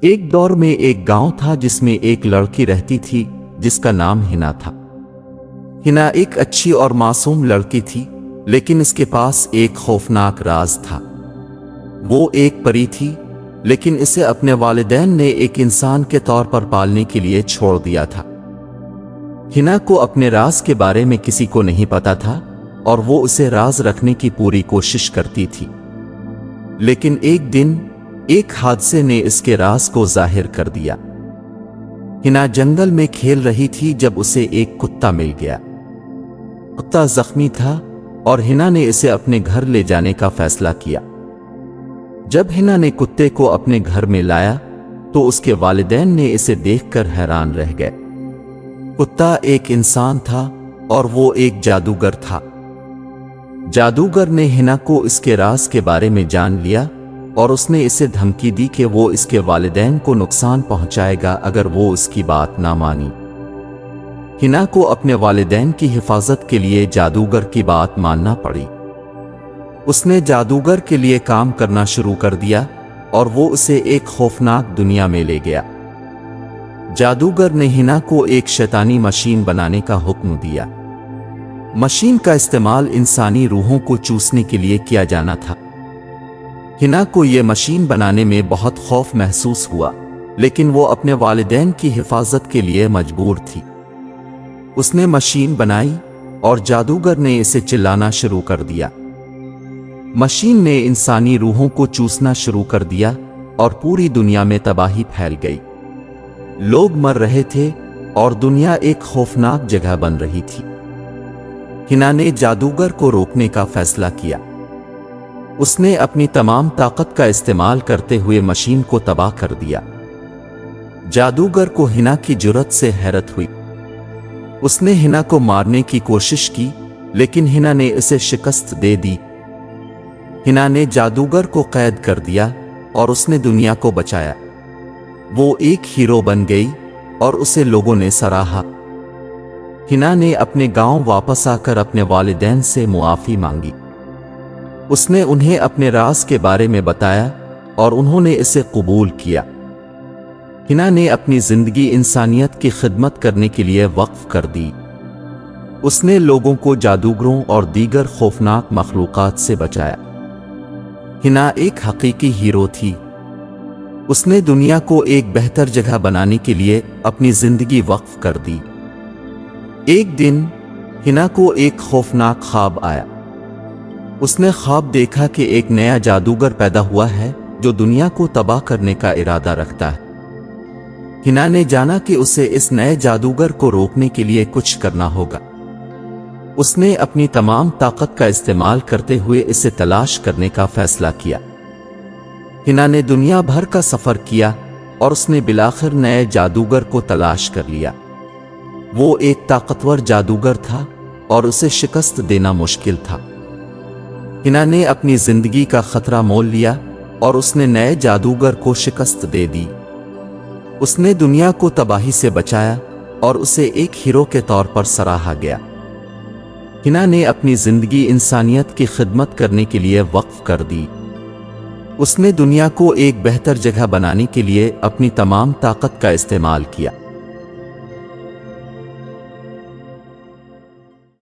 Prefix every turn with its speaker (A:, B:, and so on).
A: ایک دور میں ایک گاؤں تھا جس میں ایک لڑکی رہتی تھی جس کا نام ہنا تھا۔ ہنا ایک اچھی اور معصوم لڑکی تھی، لیکن اس کے پاس ایک خوفناک راز تھا۔ وہ ایک پری تھی، لیکن اسے اپنے والدین نے ایک انسان کے طور پر پالنے کے لیے چھوڑ دیا تھا۔ ہنا کو اپنے راز کے بارے میں کسی کو نہیں پتا تھا اور وہ اسے راز رکھنے کی پوری کوشش کرتی تھی، لیکن ایک دن ایک حادثے نے اس کے راز کو ظاہر کر دیا۔ ہنا جنگل میں کھیل رہی تھی جب اسے ایک کتا مل گیا۔ کتا زخمی تھا اور ہنا نے اسے اپنے گھر لے جانے کا فیصلہ کیا۔ جب ہنا نے کتے کو اپنے گھر میں لایا تو اس کے والدین نے اسے دیکھ کر حیران رہ گئے۔ کتا ایک انسان تھا اور وہ ایک جادوگر تھا۔ جادوگر نے ہنا کو اس کے راز کے بارے میں جان لیا اور اس نے اسے دھمکی دی کہ وہ اس کے والدین کو نقصان پہنچائے گا اگر وہ اس کی بات نہ مانی۔ ہنا کو اپنے والدین کی حفاظت کے لیے جادوگر کی بات ماننا پڑی۔ اس نے جادوگر کے لیے کام کرنا شروع کر دیا اور وہ اسے ایک خوفناک دنیا میں لے گیا۔ جادوگر نے ہنا کو ایک شیطانی مشین بنانے کا حکم دیا۔ مشین کا استعمال انسانی روحوں کو چوسنے کے لیے کیا جانا تھا۔ ہنا کو یہ مشین بنانے میں بہت خوف محسوس ہوا، لیکن وہ اپنے والدین کی حفاظت کے لیے مجبور تھی۔ اس نے مشین بنائی اور جادوگر نے اسے چلانا شروع کر دیا۔ مشین نے انسانی روحوں کو چوسنا شروع کر دیا اور پوری دنیا میں تباہی پھیل گئی۔ لوگ مر رہے تھے اور دنیا ایک خوفناک جگہ بن رہی تھی۔ ہنا نے جادوگر کو روکنے کا فیصلہ کیا۔ اس نے اپنی تمام طاقت کا استعمال کرتے ہوئے مشین کو تباہ کر دیا۔ جادوگر کو ہنا کی جرأت سے حیرت ہوئی۔ اس نے ہنا کو مارنے کی کوشش کی، لیکن ہنا نے اسے شکست دے دی۔ ہنا نے جادوگر کو قید کر دیا اور اس نے دنیا کو بچایا۔ وہ ایک ہیرو بن گئی اور اسے لوگوں نے سراہا۔ ہنا نے اپنے گاؤں واپس آ کر اپنے والدین سے معافی مانگی۔ اس نے انہیں اپنے راز کے بارے میں بتایا اور انہوں نے اسے قبول کیا۔ ہنا نے اپنی زندگی انسانیت کی خدمت کرنے کے لیے وقف کر دی۔ اس نے لوگوں کو جادوگروں اور دیگر خوفناک مخلوقات سے بچایا۔ ہنا ایک حقیقی ہیرو تھی۔ اس نے دنیا کو ایک بہتر جگہ بنانے کے لیے اپنی زندگی وقف کر دی۔ ایک دن ہنا کو ایک خوفناک خواب آیا۔ اس نے خواب دیکھا کہ ایک نیا جادوگر پیدا ہوا ہے جو دنیا کو تباہ کرنے کا ارادہ رکھتا ہے۔ ہنا نے جانا کہ اسے اس نئے جادوگر کو روکنے کے لیے کچھ کرنا ہوگا۔ اس نے اپنی تمام طاقت کا استعمال کرتے ہوئے اسے تلاش کرنے کا فیصلہ کیا۔ ہنا نے دنیا بھر کا سفر کیا اور اس نے بالآخر نئے جادوگر کو تلاش کر لیا۔ وہ ایک طاقتور جادوگر تھا اور اسے شکست دینا مشکل تھا۔ ہنا نے اپنی زندگی کا خطرہ مول لیا اور اس نے نئے جادوگر کو شکست دے دی۔ اس نے دنیا کو تباہی سے بچایا اور اسے ایک ہیرو کے طور پر سراہا گیا۔ ہنا نے اپنی زندگی انسانیت کی خدمت کرنے کے لیے وقف کر دی۔ اس نے دنیا کو ایک بہتر جگہ بنانے کے لیے اپنی تمام طاقت کا استعمال کیا۔